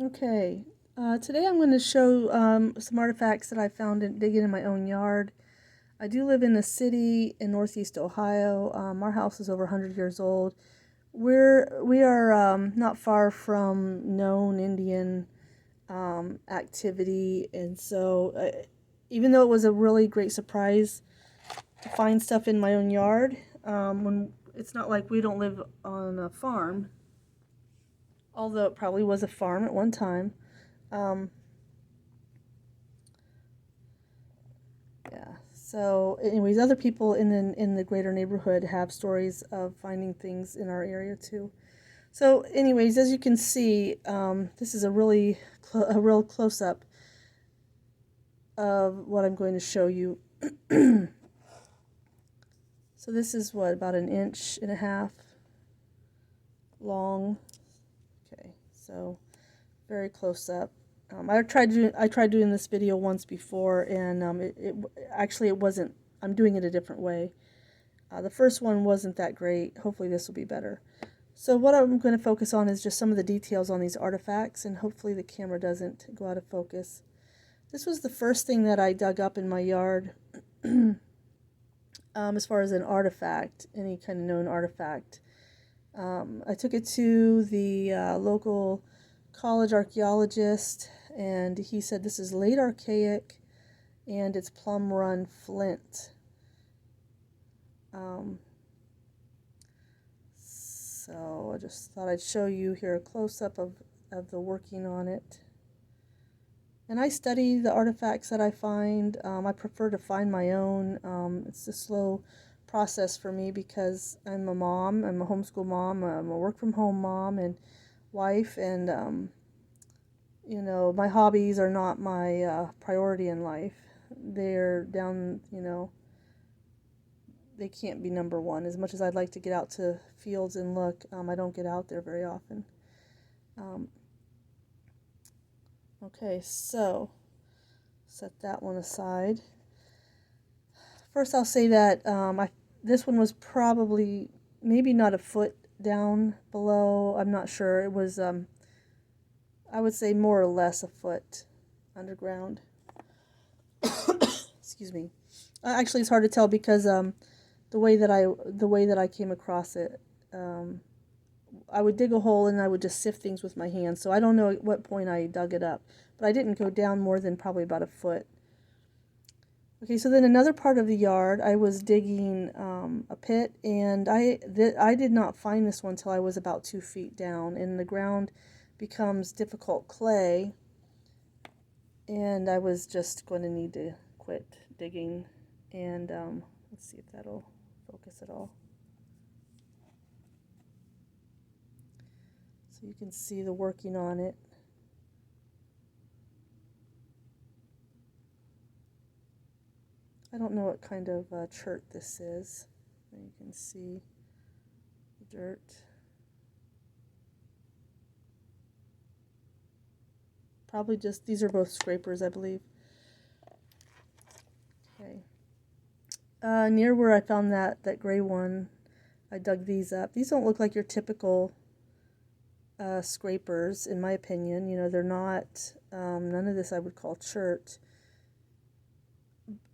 Okay, today I'm going to show some artifacts that I found digging in my own yard. I do live in a city in northeast Ohio. Our house is over 100 years old. We are not far from known Indian activity, and so even though it was a really great surprise to find stuff in my own yard, when it's not like we don't live on a farm, although it probably was a farm at one time. Um, Yeah. So, anyways, other people in the greater neighborhood have stories of finding things in our area too. So, anyways, as you can see, this is a real close up of what I'm going to show you. So this is what, about an inch and a half long. Okay, so very close up. I tried doing this video once before, and it wasn't. I'm doing it a different way. The first one wasn't that great. Hopefully this will be better. So what I'm going to focus on is just some of the details on these artifacts, and hopefully the camera doesn't go out of focus. This was the first thing that I dug up in my yard as far as an artifact, any kind of known artifact. I took it to the local college archaeologist, and he said this is late archaic and it's Plum Run flint. Um, So I just thought I'd show you here a close-up of the working on it. And I study the artifacts that I find. I prefer to find my own. It's a slow process for me because I'm a mom. I'm a homeschool mom. I'm a work-from-home mom and wife. And, my hobbies are not my priority in life. They're down, they can't be number one. As much as I'd like to get out to fields and look, I don't get out there very often. Um, okay, so set that one aside. First, I'll say that this one was probably maybe not a foot down below. I'm not sure. It was, I would say, more or less a foot underground. Excuse me. Actually, it's hard to tell because the way that I came across it. I would dig a hole and I would just sift things with my hands. So I don't know at what point I dug it up, but I didn't go down more than probably about a foot. Okay, so then another part of the yard, I was digging a pit, and I did not find this one till I was about 2 feet down, and the ground becomes difficult clay, and I was just going to need to quit digging. And let's see if that'll focus at all. So you can see the working on it. I don't know what kind of chert this is. You can see the dirt. Probably just, these are both scrapers, I believe. Okay. Near where I found that gray one, I dug these up. These don't look like your typical scrapers, in my opinion. They're not, none of this I would call chert.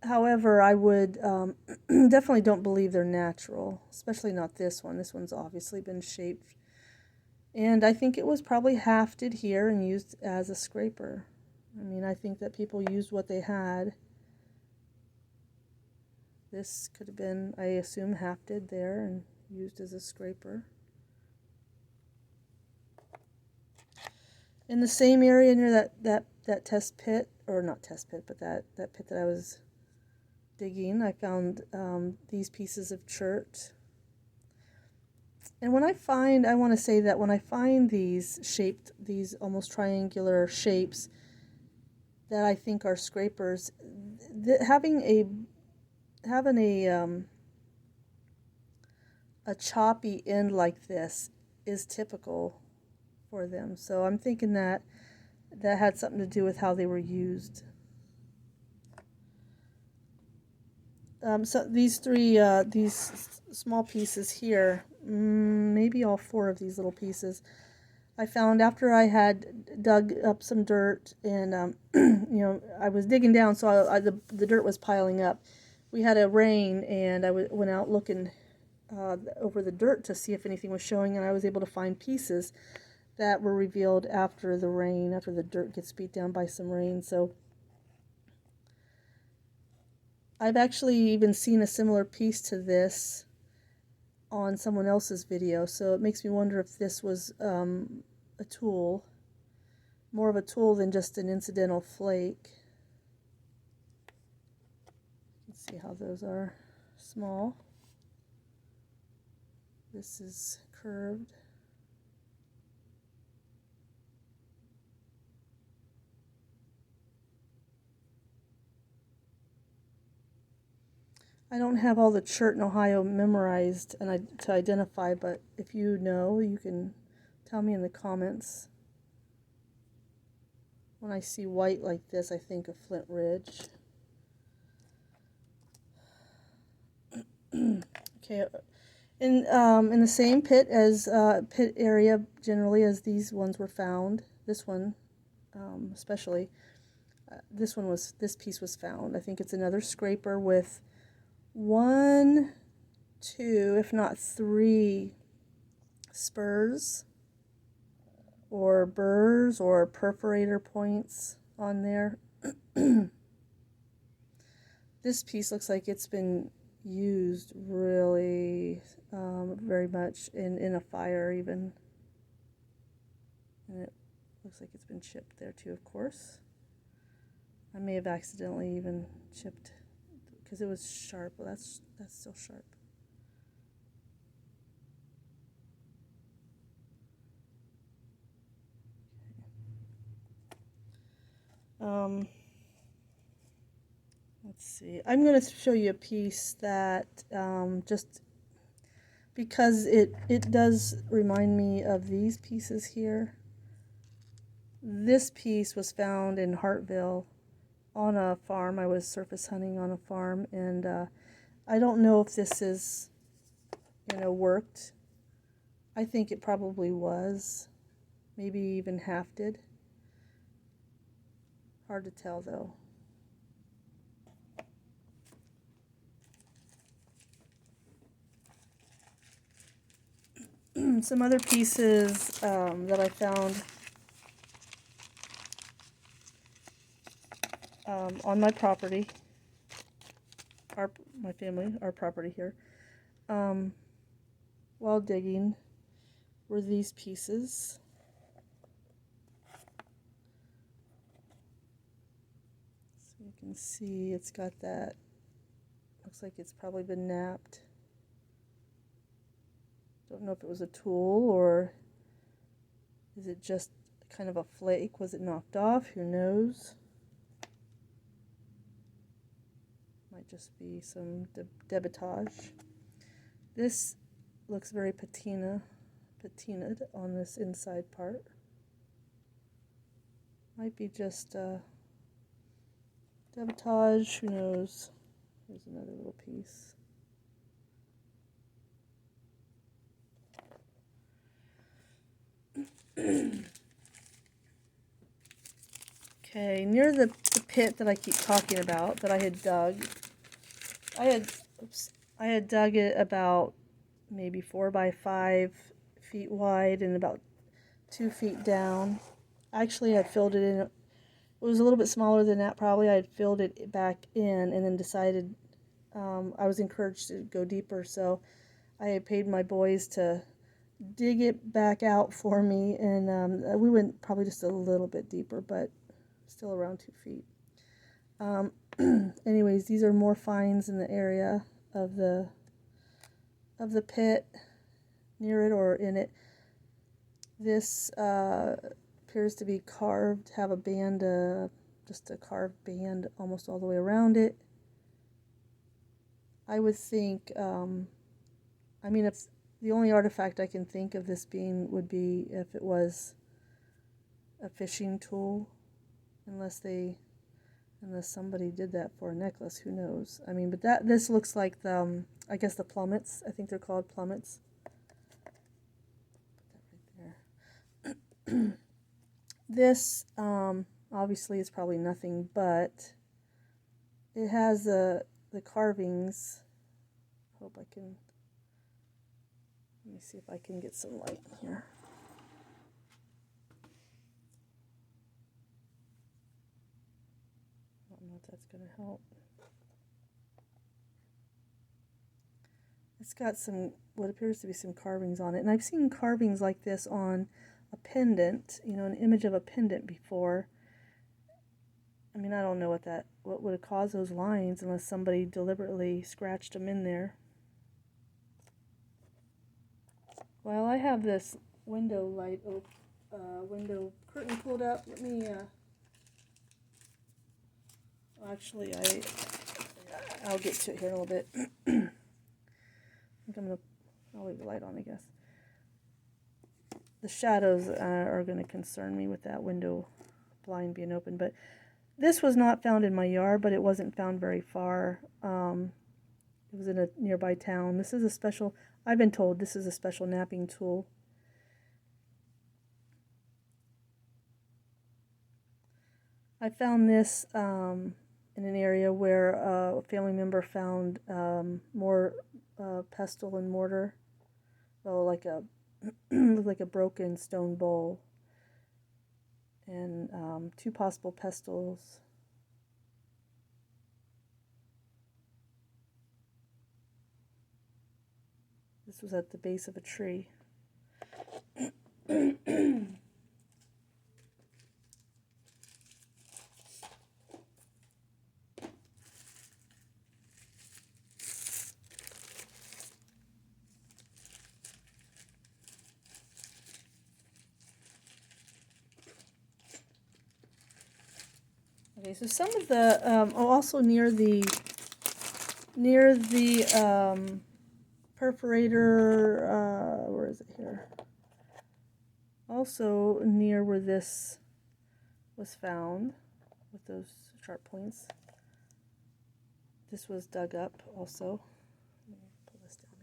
However, I would definitely don't believe they're natural, especially not this one. This one's obviously been shaped. And I think it was probably hafted here and used as a scraper. I mean, I think that people used what they had. This could have been, I assume, hafted there and used as a scraper. In the same area near that test pit, or not test pit, but that pit that I was digging, I found these pieces of chert. And I want to say that when I find these almost triangular shapes that I think are scrapers, having a choppy end like this is typical for them. So I'm thinking that had something to do with how they were used. So these small pieces here, maybe all four of these little pieces, I found after I had dug up some dirt and, I was digging down, so the dirt was piling up. We had a rain, and I went out looking over the dirt to see if anything was showing, and I was able to find pieces that were revealed after the rain, after the dirt gets beat down by some rain. So I've actually even seen a similar piece to this on someone else's video, so it makes me wonder if this was a tool, more of a tool than just an incidental flake. Let's see how those are small. This is curved. I don't have all the Churton, Ohio memorized to identify, but if you know, you can tell me in the comments. When I see white like this, I think of Flint Ridge. Okay, in the same pit area generally as these ones were found. This one, especially, this piece was found. I think it's another scraper with 1, 2, if not 3 spurs or burrs or perforator points on there. This piece looks like it's been used really very much in a fire even. And it looks like it's been chipped there too, of course. I may have accidentally even chipped because it was sharp. Well, that's still sharp. Let's see. I'm going to show you a piece that just because it does remind me of these pieces here. This piece was found in Hartville on a farm. I was surface hunting on a farm, and I don't know if this is, worked. I think it probably was, maybe even hafted. Hard to tell though. Some other pieces that I found on my property, my family, our property here, while digging, were these pieces. So you can see it's got that, looks like it's probably been knapped. Don't know if it was a tool or is it just kind of a flake? Was it knocked off? Who knows? Might just be some debitage. This looks very patinaed on this inside part. Might be just debitage. Who knows? Here's another little piece. Okay, near the pit that I keep talking about that I had dug, I had dug it about maybe 4 by 5 feet wide and about 2 feet down. Actually, I filled it in. It was a little bit smaller than that probably. I had filled it back in and then decided I was encouraged to go deeper, so I had paid my boys to dig it back out for me, and we went probably just a little bit deeper, but still around 2 feet. Anyways, these are more finds in the area of the pit, near it or in it. This appears to be carved, have a band, just a carved band almost all the way around it. I would think, if the only artifact I can think of this being would be if it was a fishing tool, unless somebody did that for a necklace, who knows? But this looks like the, I guess the plummets. I think they're called plummets. Put that right This obviously is probably nothing, but it has the carvings. Hope I can. Let me see if I can get some light in here. I don't know if that's going to help. It's got some, what appears to be some carvings on it. And I've seen carvings like this on a pendant, you know, an image of a pendant before. I mean, I don't know what would have caused those lines unless somebody deliberately scratched them in there. Well, I have this window light, window curtain pulled up. Let me, actually, I'll get to it here in a little bit. I think I'll leave the light on, I guess. The shadows are going to concern me with that window blind being open, but this was not found in my yard, but it wasn't found very far. It was in a nearby town. This is a special, I've been told this is a special napping tool. I found this in an area where a family member found more pestle and mortar. Well, like a looked like a broken stone bowl, and 2 possible pestles. This was at the base of a tree. Okay, so some of the also near the perforator, where is it here? Also near where this was found with those sharp points. This was dug up also. Let me pull this down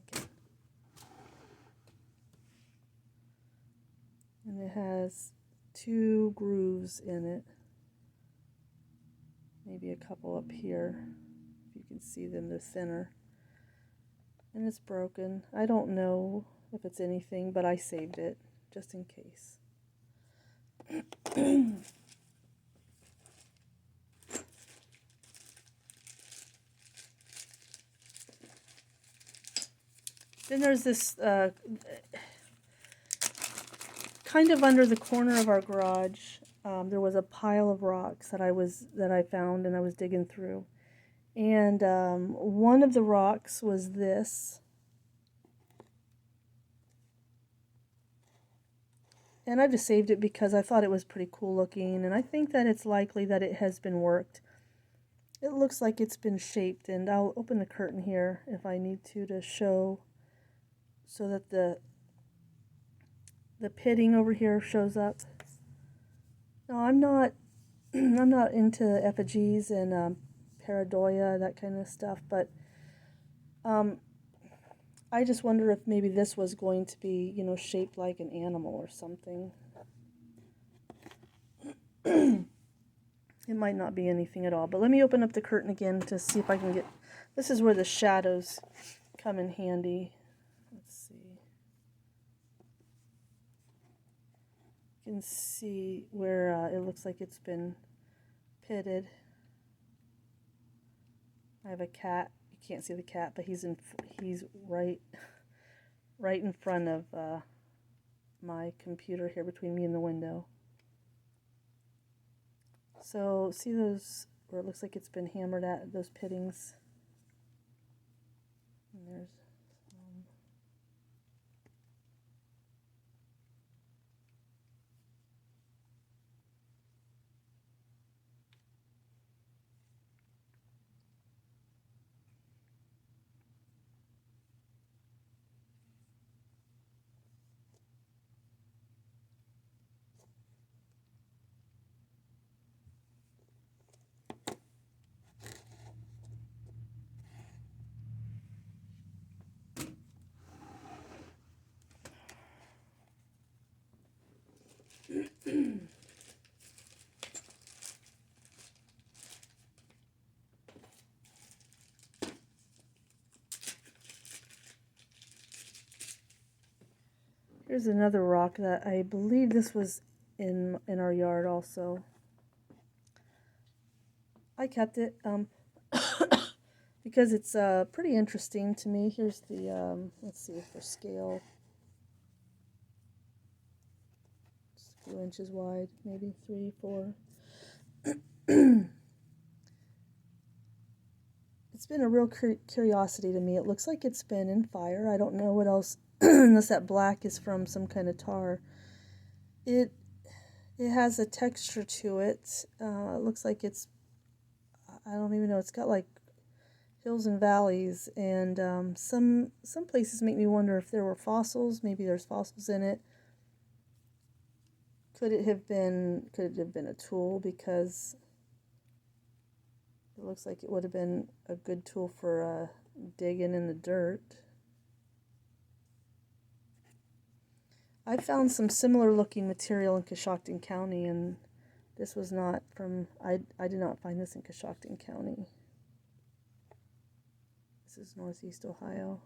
again. And it has 2 grooves in it. Maybe a couple up here. If you can see them, they're thinner. And it's broken. I don't know if it's anything, but I saved it just in case. Then there's this kind of under the corner of our garage. There was a pile of rocks that I found and I was digging through, and one of the rocks was this, and I just saved it because I thought it was pretty cool looking, and I think that it's likely that it has been worked. It looks like it's been shaped, and I'll open the curtain here if I need to show, so that the pitting over here shows up. No, I'm not I'm not into effigies and pareidolia, that kind of stuff, but I just wonder if maybe this was going to be, you know, shaped like an animal or something. It might not be anything at all, but let me open up the curtain again to see if I can get, this is where the shadows come in handy. Let's see. You can see where it looks like it's been pitted. I have a cat. You can't see the cat, but he's right in front of my computer here, between me and the window. So see those where it looks like it's been hammered at, those pittings? And there's Here's another rock that I believe this was in our yard also. I kept it because it's pretty interesting to me. Here's the let's see for scale. Just a few inches wide, maybe 3, 4. It's been a real curiosity to me. It looks like it's been in fire. I don't know what else, unless that black is from some kind of tar. It has a texture to it. It looks like it's, I don't even know, it's got like hills and valleys, and some places make me wonder if there were fossils. Maybe there's fossils in it. Could it have been a tool, because it looks like it would have been a good tool for digging in the dirt. I found some similar looking material in Coshocton County, and this was not from, I did not find this in Coshocton County. This is Northeast Ohio.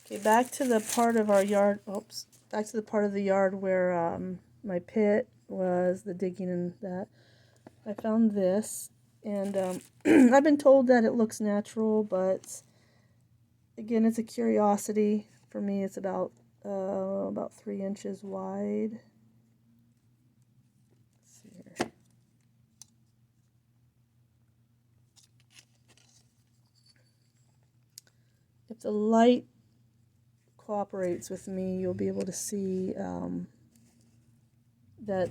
Okay, back to the part of our yard, back to the part of the yard where my pit was, the digging and that. I found this, and I've been told that it looks natural, but again, it's a curiosity for me. It's about 3 inches wide. Let's see here. If the light cooperates with me, you'll be able to see that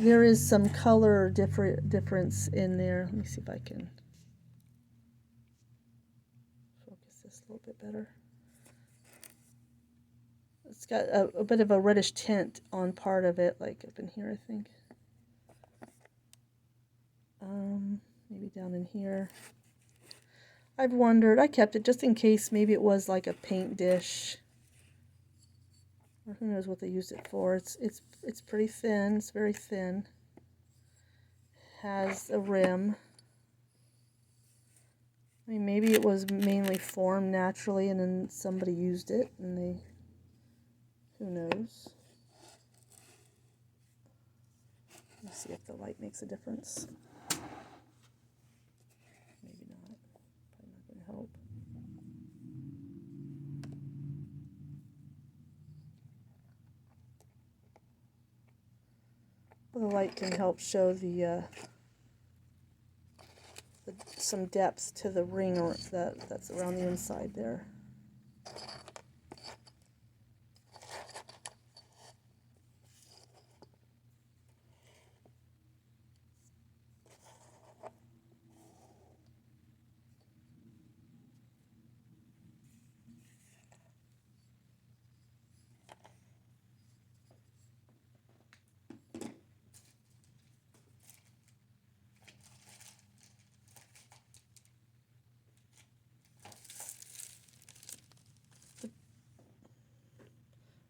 there is some color difference in there. Let me see if I can focus this a little bit better. It's got a bit of a reddish tint on part of it, like up in here, I think. Maybe down in here. I've wondered, I kept it just in case maybe it was like a paint dish. Or who knows what they used it for. It's pretty thin. It's very thin. Has a rim. I mean, maybe it was mainly formed naturally and then somebody used it and they, who knows. Let's see if the light makes a difference. Maybe not. Probably not going to help. Well, the light can help show some depth to the ring that's around the inside there.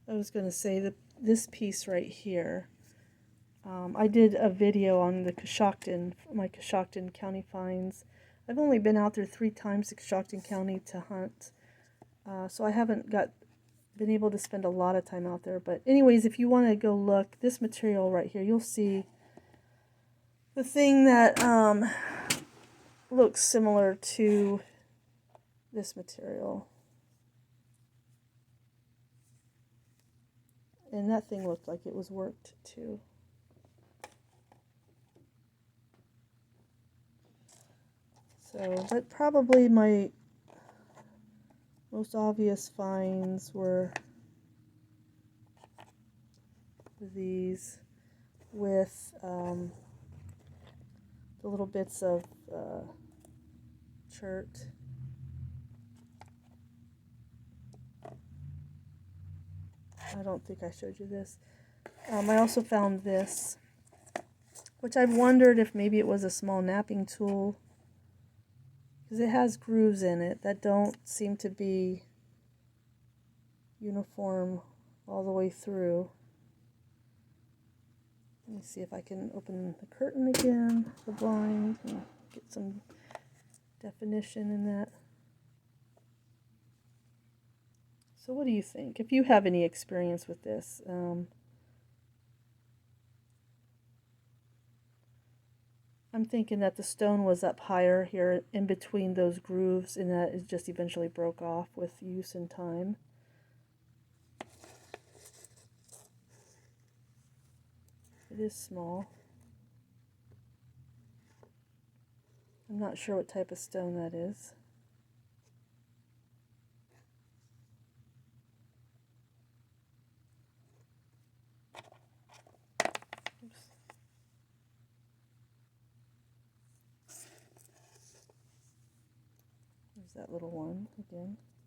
I was going to say that this piece right here, I did a video on my Coshocton County finds. I've only been out there 3 times to Coshocton County to hunt, so I haven't been able to spend a lot of time out there. But anyways, if you want to go look, this material right here, you'll see the thing that looks similar to this material. And that thing looked like it was worked too. So, but probably my most obvious finds were these with the little bits of chert. I don't think I showed you this. I also found this, which I've wondered if maybe it was a small knapping tool, because it has grooves in it that don't seem to be uniform all the way through. Let me see if I can open the curtain again, the blind, and get some definition in that. So what do you think? If you have any experience with this, I'm thinking that the stone was up higher here in between those grooves and that it just eventually broke off with use and time. It is small. I'm not sure what type of stone that is. Oops. There's that little one again.